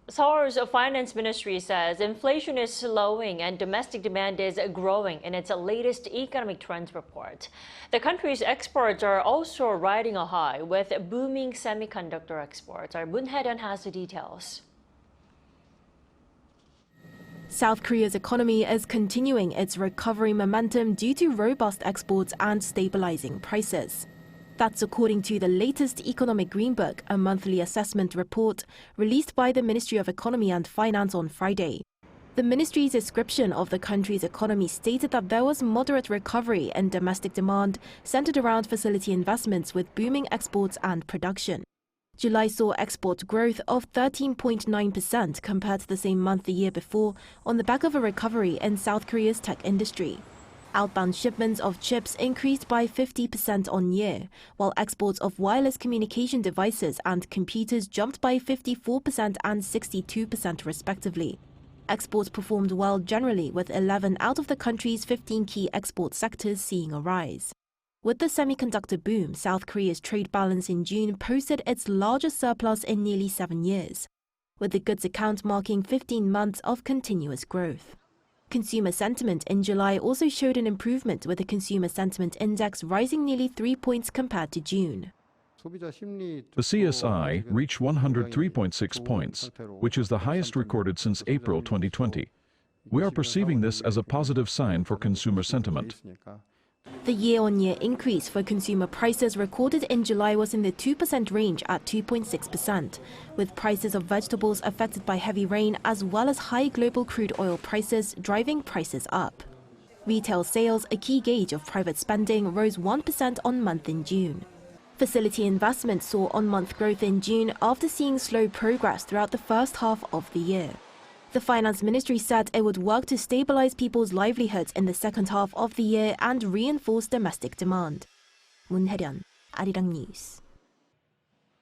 Seoul's finance ministry says inflation is slowing and domestic demand is growing in its latest economic trends report. The country's exports are also riding a high with booming semiconductor exports. Our Moon Hye-ryeon has the details. South Korea's economy is continuing its recovery momentum due to robust exports and stabilizing prices. That's according to the latest Economic Greenbook, a monthly assessment report released by the Ministry of Economy and Finance on Friday. The ministry's description of the country's economy stated that there was moderate recovery in domestic demand centered around facility investments with booming exports and production. July saw export growth of 13.9% compared to the same month the year before on the back of a recovery in South Korea's tech industry. Outbound shipments of chips increased by 50% on year, while exports of wireless communication devices and computers jumped by 54% and 62% respectively. Exports performed well generally, with 11 out of the country's 15 key export sectors seeing a rise. With the semiconductor boom, South Korea's trade balance in June posted its largest surplus in nearly 7 years, with the goods account marking 15 months of continuous growth. Consumer sentiment in July also showed an improvement, with the Consumer Sentiment Index rising nearly 3 points compared to June. The CSI reached 103.6 points, which is the highest recorded since April 2020. We are perceiving this as a positive sign for consumer sentiment. The year-on-year increase for consumer prices recorded in July was in the 2% range at 2.6%, with prices of vegetables affected by heavy rain as well as high global crude oil prices driving prices up. Retail sales, a key gauge of private spending, rose 1% on month in June. Facility investment saw on-month growth in June after seeing slow progress throughout the first half of the year. The finance ministry said it would work to stabilize people's livelihoods in the second half of the year and reinforce domestic demand. Moon Hye-ryeon, Arirang News.